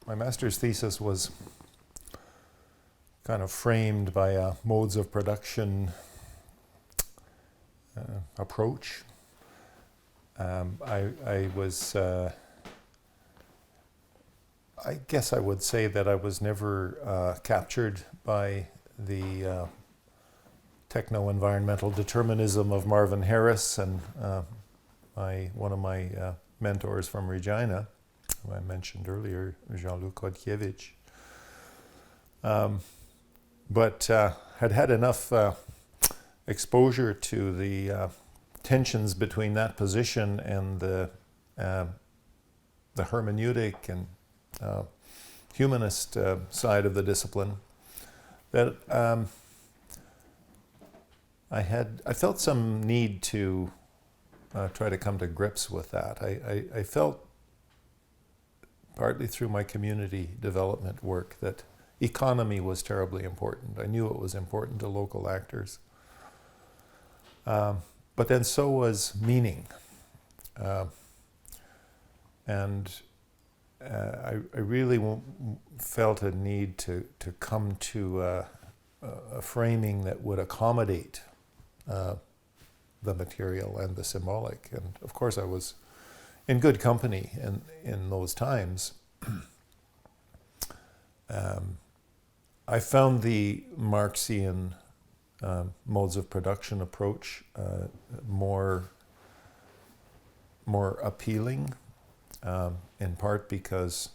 My master's thesis was kind of framed by a modes of production approach. I guess I would say that I was never captured by the techno-environmental determinism of Marvin Harris and one of my mentors from Regina, who I mentioned earlier, Jean-Luc Kodkiewicz. But had enough exposure to the tensions between that position and the hermeneutic and humanist side of the discipline that I felt some need to try to come to grips with that. I felt, partly through my community development work, that economy was terribly important. I knew it was important to local actors. But then so was meaning. And I really felt a need to come to a framing that would accommodate the material and the symbolic. And of course I was in good company in those times. I found the Marxian modes of production approach more appealing, in part because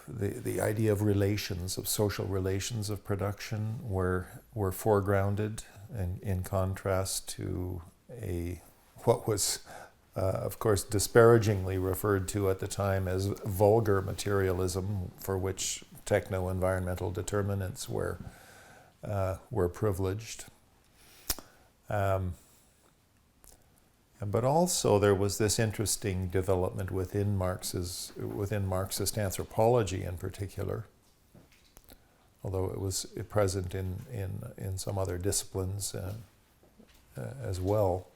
the idea of relations, of social relations of production, were foregrounded, and in contrast to what was, of course, disparagingly referred to at the time as vulgar materialism, for which techno-environmental determinants were privileged. But also there was this interesting development within Marxist anthropology in particular, although it was present in some other disciplines as well.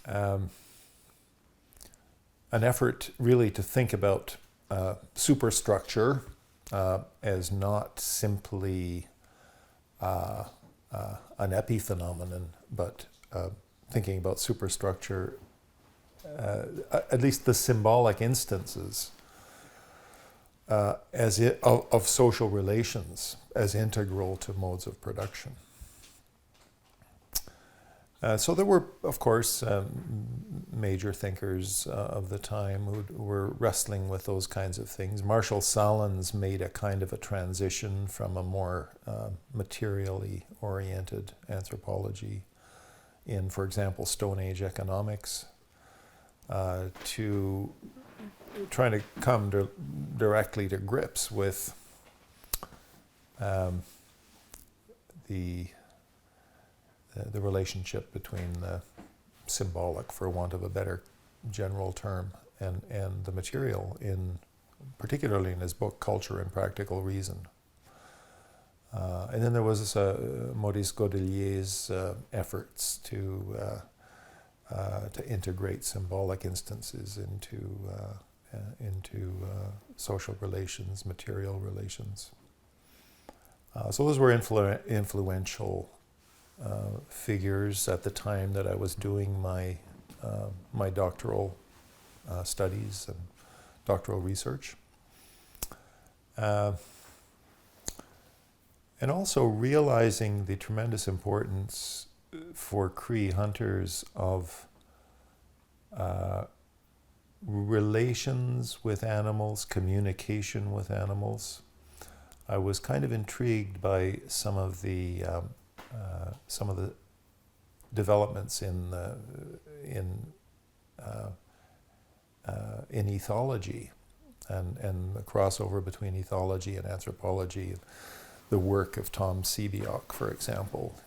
An effort really to think about superstructure as not simply an epiphenomenon, but thinking about superstructure, at least the symbolic instances of social relations as integral to modes of production. So there were, of course, major thinkers of the time who were wrestling with those kinds of things. Marshall Sahlins made a kind of a transition from a more materially oriented anthropology in, for example, Stone Age economics, to trying to come directly to grips with the relationship between the symbolic, for want of a better general term, and the material, particularly in his book Culture and Practical Reason. And then there was Maurice Godelier's efforts to integrate symbolic instances into social relations, material relations. So those were influential figures at the time that I was doing my doctoral studies and doctoral research. And also realizing the tremendous importance for Cree hunters of relations with animals, communication with animals. I was kind of intrigued by some of the developments in ethology and the crossover between ethology and anthropology. the work of Tom Sebeok, for example,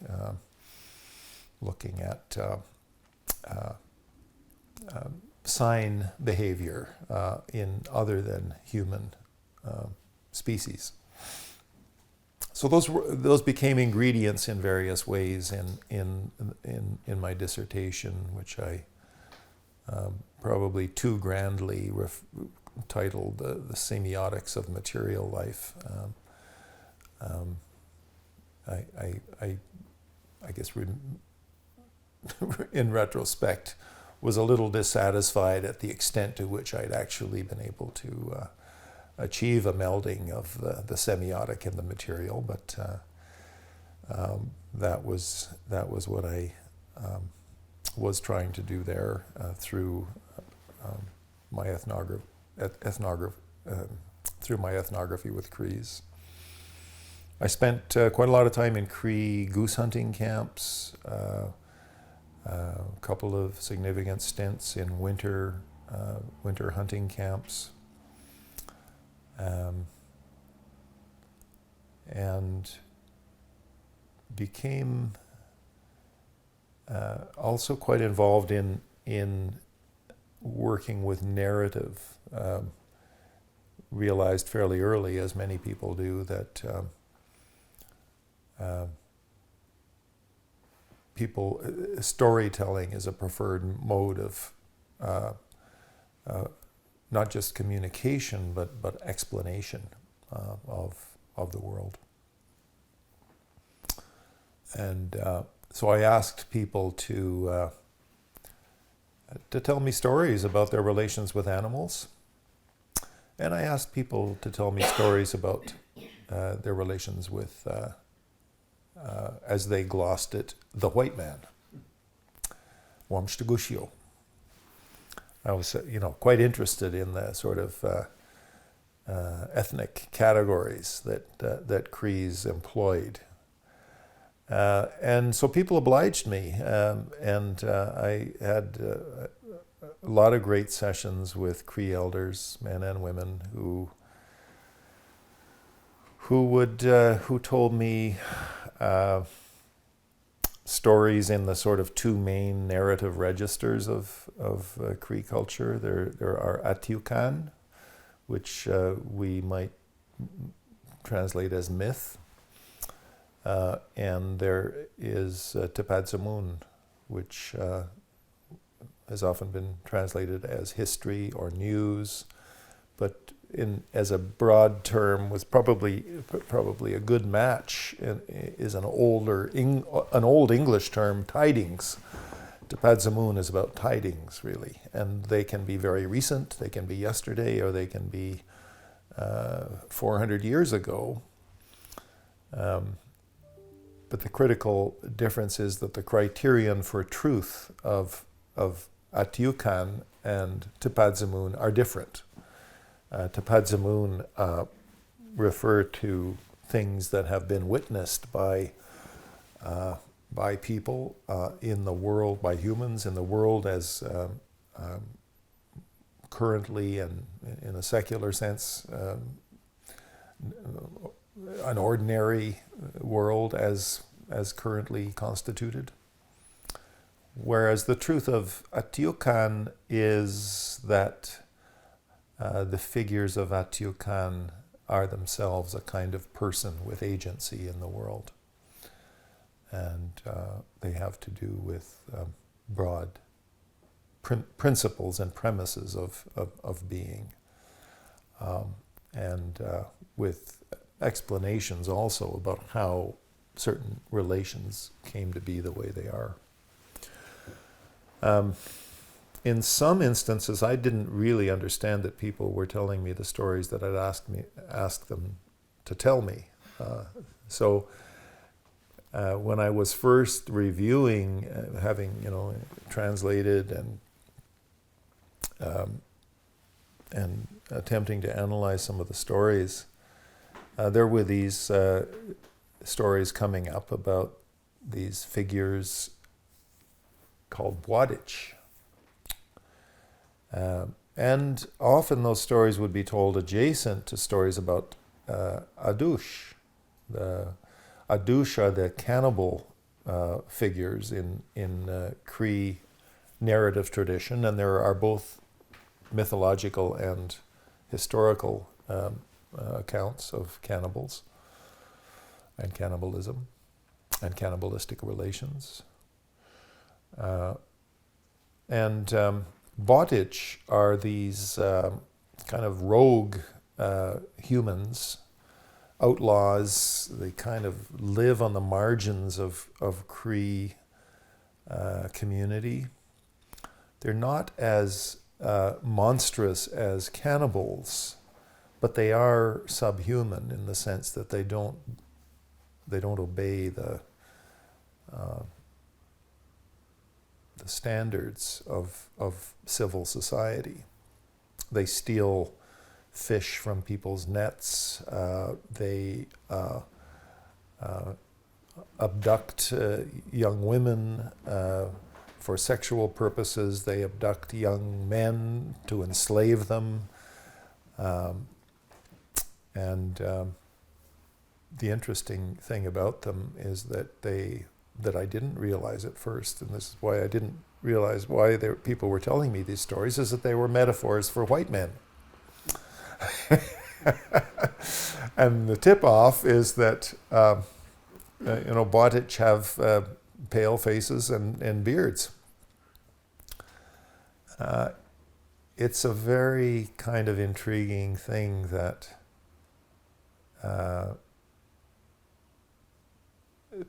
looking at sign behavior in other than human species. So those became ingredients in various ways in my dissertation, which I probably too grandly titled the Semiotics of Material Life. I guess in retrospect was a little dissatisfied at the extent to which I'd actually been able to achieve a melding of the semiotic and the material, but that was what I was trying to do there through my through my ethnography with Crees. I spent quite a lot of time in Cree goose hunting camps, a couple of significant stints in winter hunting camps, and became also quite involved in working with narrative. Realized fairly early, as many people do, that storytelling is a preferred mode of not just communication, but explanation of the world. And so I asked people to tell me stories about their relations with animals, and I asked people to tell me stories about their relations with, as they glossed it, the white man, Wamshtagushio. I was, quite interested in the sort of ethnic categories that Crees employed. And so people obliged me, and I had a lot of great sessions with Cree elders, men and women, who told me stories in the sort of two main narrative registers of Cree culture. There are Atiukan, which we might translate as myth, and there is Tepadzamun, which has often been translated as history or news, but as a broad term was probably a good match is an old English term, tidings. Tepadzamun is about tidings, really, and they can be very recent, they can be yesterday, or they can be 400 years ago. But the critical difference is that the criterion for truth of Atiukan and Tepadzamun are different. Tepadzamun refer to things that have been witnessed by people in the world, by humans in the world as currently and in a secular sense, an ordinary world as currently constituted. Whereas the truth of Atiukan is that the figures of Atiukan are themselves a kind of person with agency in the world. And they have to do with broad principles and premises of being. And with explanations also about how certain relations came to be the way they are. In some instances, I didn't really understand that people were telling me the stories that I'd asked them to tell me. So when I was first reviewing, having translated and attempting to analyze some of the stories, there were these stories coming up about these figures called Bwadich. And often those stories would be told adjacent to stories about Adush, Adouche are the cannibal figures in Cree narrative tradition, and there are both mythological and historical accounts of cannibals and cannibalism and cannibalistic relations. And Botich are these kind of rogue humans, outlaws. They kind of live on the margins of Cree community. They're not as monstrous as cannibals, but they are subhuman in the sense that they don't obey the standards of civil society. They steal fish from people's nets. They abduct young women for sexual purposes. They abduct young men to enslave them. And the interesting thing about them is that I didn't realize at first, and this is why I didn't realize why people were telling me these stories, is that they were metaphors for white men. And the tip-off is that Botich have pale faces and beards. It's a very kind of intriguing thing that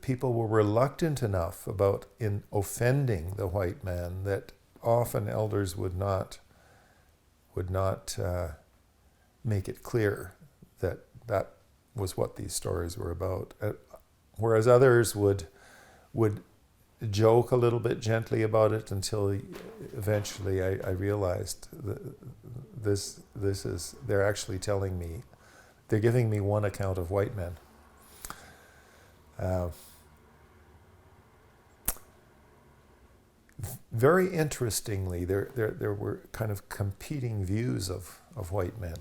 people were reluctant enough about in offending the white man that often elders would not make it clear that that was what these stories were about. Whereas others would joke a little bit gently about it until eventually I realized that they're actually telling me, they're giving me one account of white men. Very interestingly, there were kind of competing views of white men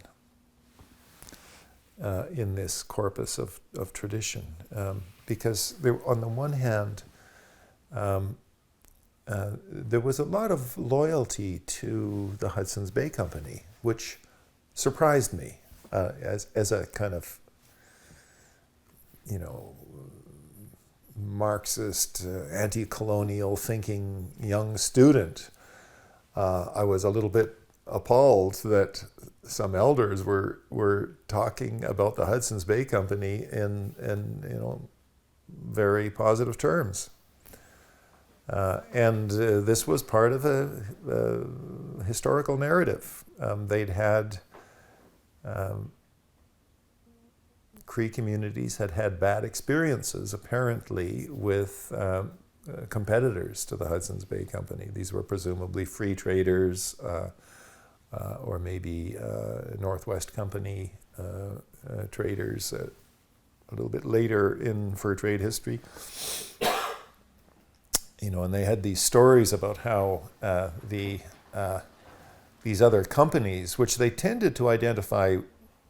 in this corpus of tradition, because on the one hand, there was a lot of loyalty to the Hudson's Bay Company, which surprised me as a kind of, Marxist, anti-colonial thinking young student. I was a little bit appalled that some elders were talking about the Hudson's Bay Company in very positive terms. And this was part of a historical narrative. They'd had Cree communities had bad experiences, apparently, with competitors to the Hudson's Bay Company. These were presumably free traders, or maybe Northwest Company traders a little bit later in fur trade history. And they had these stories about how these other companies, which they tended to identify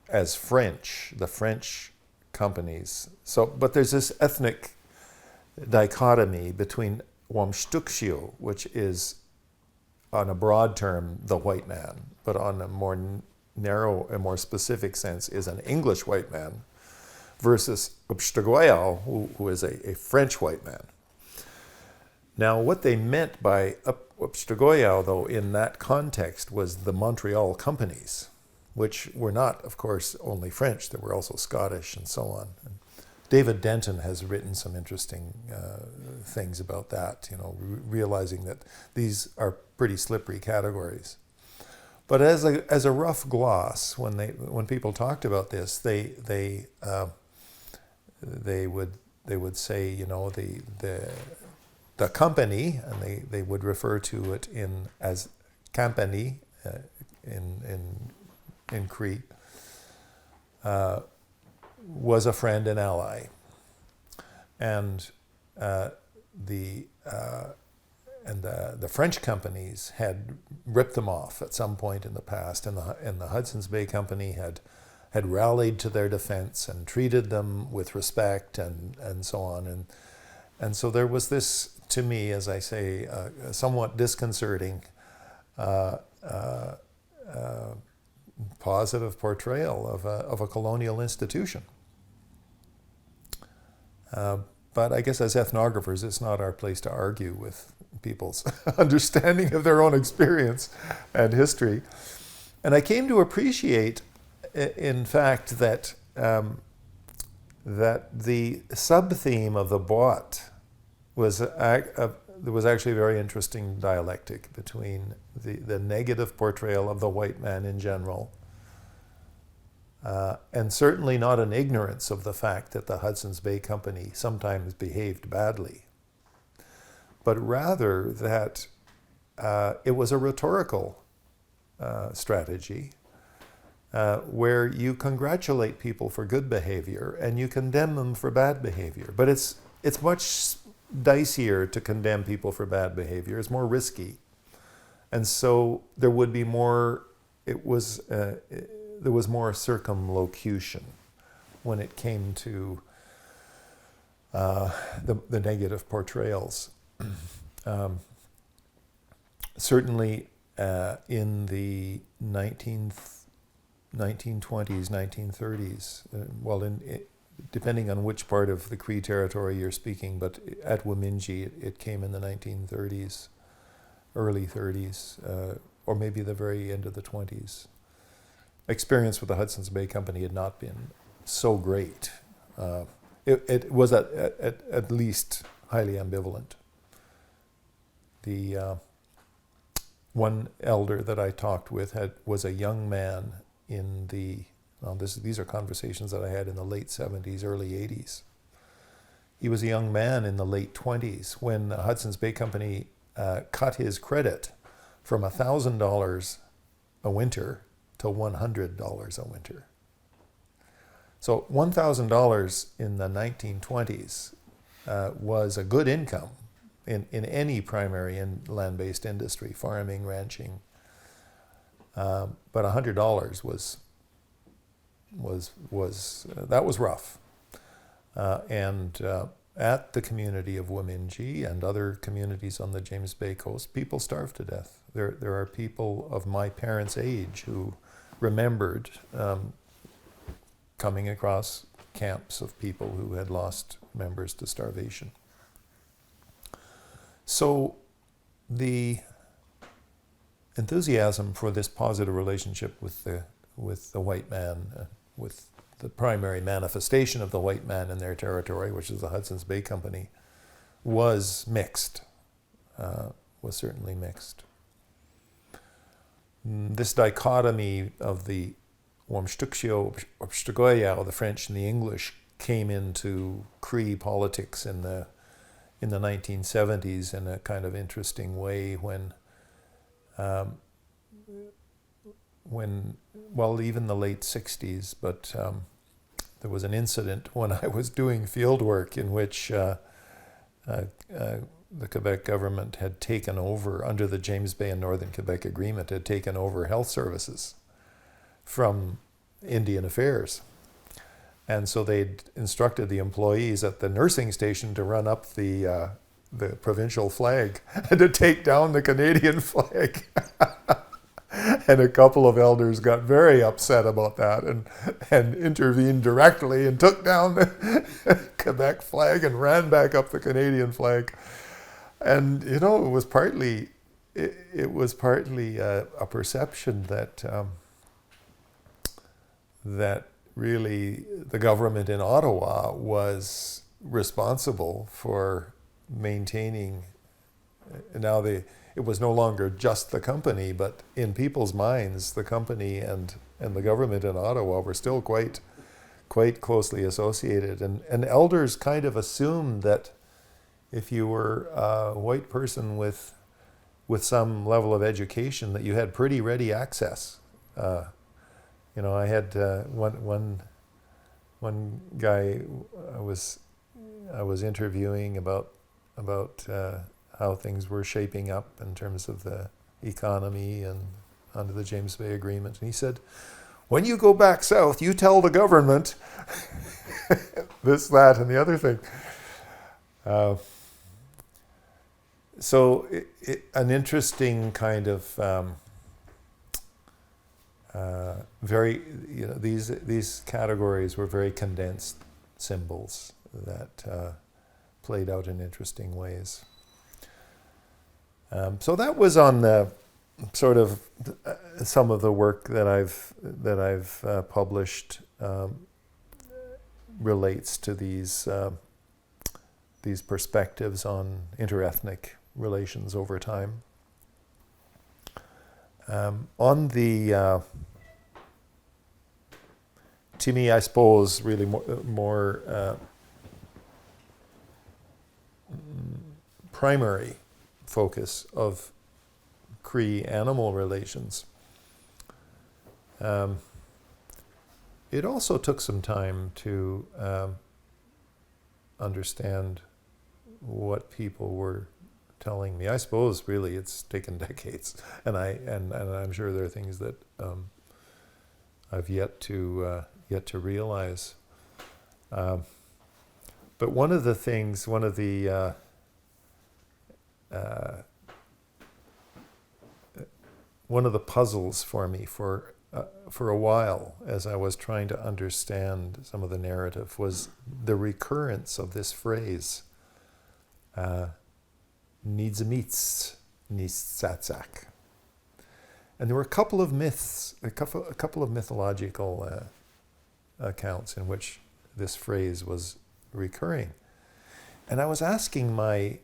as French, the French companies. But there's this ethnic dichotomy between Wamshtukshio, which is, on a broad term, the white man, but on a more narrow and more specific sense is an English white man, versus Upshtagoyao, who is a French white man. Now, what they meant by Upshtagoyao, though, in that context, was the Montreal companies, which were not, of course, only French. There were also Scottish and so on. And David Denton has written some interesting things about that, realizing that these are pretty slippery categories. But as a rough gloss, when people talked about this, they would say, the company, and they would refer to it as Campani in Cree, was a friend and ally, and the French companies had ripped them off at some point in the past, and the Hudson's Bay Company had had rallied to their defense and treated them with respect and so on. And so there was this, to me, as I say, somewhat disconcerting positive portrayal of a colonial institution. But I guess as ethnographers, it's not our place to argue with people's understanding of their own experience and history. And I came to appreciate, in fact, that the sub-theme of the boîte there was actually a very interesting dialectic between the negative portrayal of the white man in general, and certainly not an ignorance of the fact that the Hudson's Bay Company sometimes behaved badly, but rather that it was a rhetorical strategy where you congratulate people for good behavior and you condemn them for bad behavior. But it's much dicier to condemn people for bad behavior. It's more risky. And so there would be more, there was more circumlocution when it came to the negative portrayals. Certainly in the 1920s, 1930s, depending on which part of the Cree territory you're speaking, but at Wamingji it came in the 1930s, early 30s, or maybe the very end of the 20s. Experience with the Hudson's Bay Company had not been so great. It was at least highly ambivalent. The one elder that I talked with was a young man in the, these are conversations that I had in the late 70s, early 80s. He was a young man in the late 20s when the Hudson's Bay Company cut his credit from $1,000 a winter to $100 a winter. So $1,000 in the 1920s was a good income in any primary and land-based industry, farming, ranching. But $100 was rough. And at the community of Wamingji and other communities on the James Bay coast, people starved to death. There are people of my parents' age who remembered coming across camps of people who had lost members to starvation. So the enthusiasm for this positive relationship with the white man, with the primary manifestation of the white man in their territory, which is the Hudson's Bay Company, was mixed, was certainly mixed. This dichotomy of the Wamshtukshio, Obshtugoya, the French and the English, came into Cree politics in the 1970s in a kind of interesting way when even the late 60s, but there was an incident when I was doing field work in which the Quebec government had taken over, under the James Bay and Northern Quebec Agreement, had taken over health services from Indian Affairs. And so they'd instructed the employees at the nursing station to run up the provincial flag and to take down the Canadian flag. And a couple of elders got very upset about that and intervened directly and took down the Quebec flag and ran back up the Canadian flag. And it was partly a perception that that really the government in Ottawa was responsible for maintaining. Now it was no longer just the company, but in people's minds, the company and the government in Ottawa were still quite closely associated. And elders kind of assumed that if you were a white person with some level of education, that you had pretty ready access. I had one guy I was interviewing about how things were shaping up in terms of the economy and under the James Bay Agreement. And he said, when you go back south, you tell the government this, that, and the other thing. So an interesting kind of very, these categories were very condensed symbols that played out in interesting ways. So that was on the sort of some of the work that I've published relates to these perspectives on interethnic relations over time. On the to me, I suppose, really more primary focus of Cree animal relations. It also took some time to understand what people were telling me. I suppose really it's taken decades, and I'm sure there are things that I've yet to realize. But one of the puzzles for me for a while, as I was trying to understand some of the narrative, was the recurrence of this phrase, "Niedzimiets, nietszatsak." And there were a couple of myths, a couple of mythological accounts in which this phrase was recurring. And I was asking my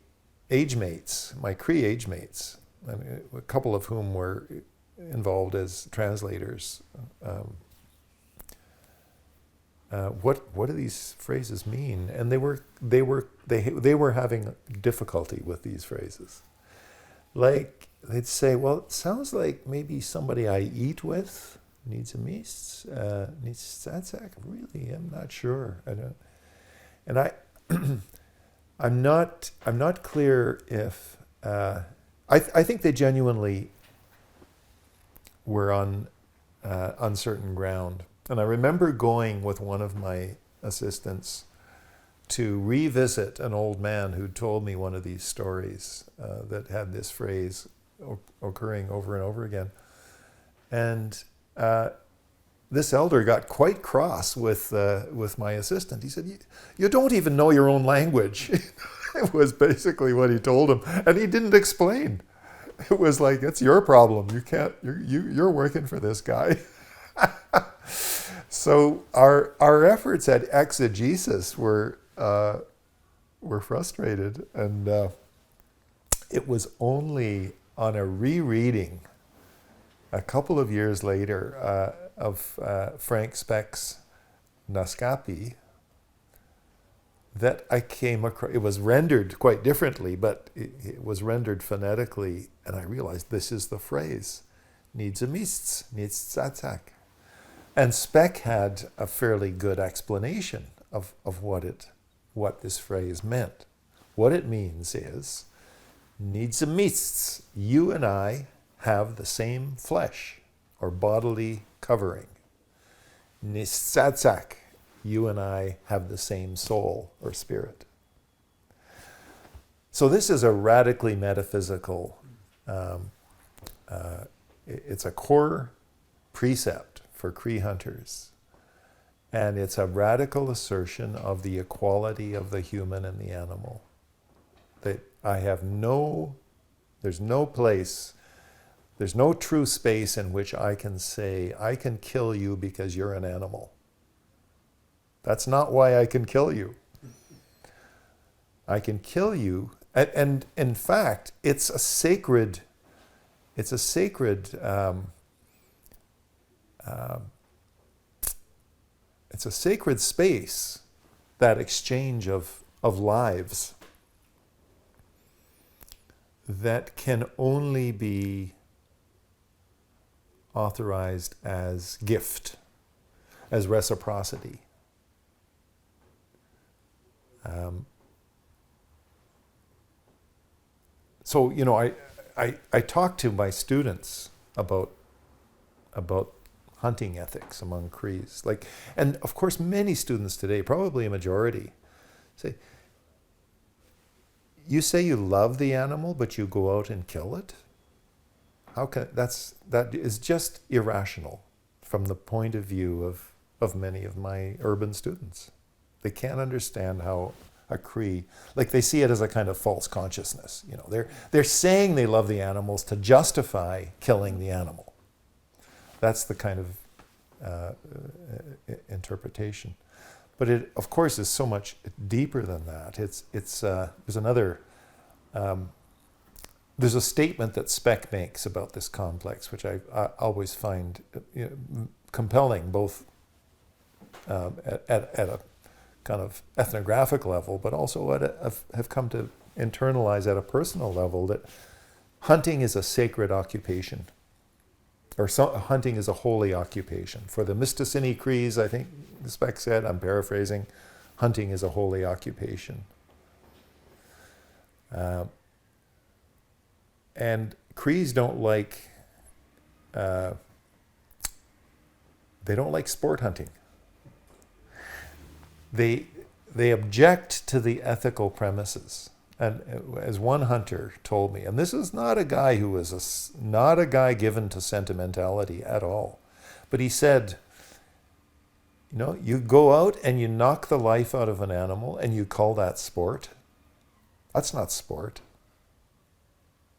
age mates, my Cree age mates, I mean, a couple of whom were involved as translators, what do these phrases mean? And they were having difficulty with these phrases. Like they'd say, well, it sounds like maybe somebody I eat with needs a meest, needs satsak. Really, I'm not sure. I'm not clear if I think they genuinely were on uncertain ground. And I remember going with one of my assistants to revisit an old man who told me one of these stories that had this phrase occurring over and over again. And this elder got quite cross with my assistant. He said, "You don't even know your own language." It was basically what he told him, and he didn't explain. It was like, "It's your problem. You can't. You're working for this guy." So our efforts at exegesis were frustrated, and it was only on a rereading a couple of years later of Frank Speck's Naskapi that I came across. It was rendered quite differently, but it was rendered phonetically, and I realized this is the phrase, "Niedzimiets, nietszatsak." And Speck had a fairly good explanation of what this phrase meant. What it means is, "Niedzimiets, you and I have the same flesh or bodily covering. Nietszatsak, you and I have the same soul or spirit." So this is a radically metaphysical, it's a core precept for Cree hunters. And it's a radical assertion of the equality of the human and the animal. That there's no place, there's no true space in which I can say, I can kill you because you're an animal. That's not why I can kill you. I can kill you, and in fact, it's a sacred space, that exchange of lives, that can only be authorized as gift, as reciprocity. So, I talk to my students about hunting ethics among Crees. Like, and of course, many students today, probably a majority, say, you say you love the animal, but you go out and kill it? How can that is just irrational from the point of view of many of my urban students. They can't understand how a Cree, like they see it as a kind of false consciousness. You know, they're saying they love the animals to justify killing the animal. That's the kind of interpretation. But it, of course, is so much deeper than that. There's another. There's a statement that Speck makes about this complex, which I always find compelling, both at a kind of ethnographic level, but also have come to internalize at a personal level, that hunting is a sacred occupation, or hunting is a holy occupation. For the Mistassini Crees, I think Speck said, I'm paraphrasing, hunting is a holy occupation. And Crees don't like sport hunting. They object to the ethical premises. And as one hunter told me, and this is not a guy who was not a guy given to sentimentality at all, but he said, you know, you go out and you knock the life out of an animal and you call that sport. That's not sport.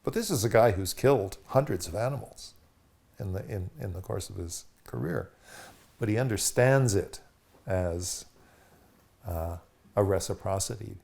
But this is a guy who's killed hundreds of animals in the course of his career. But he understands it as a reciprocity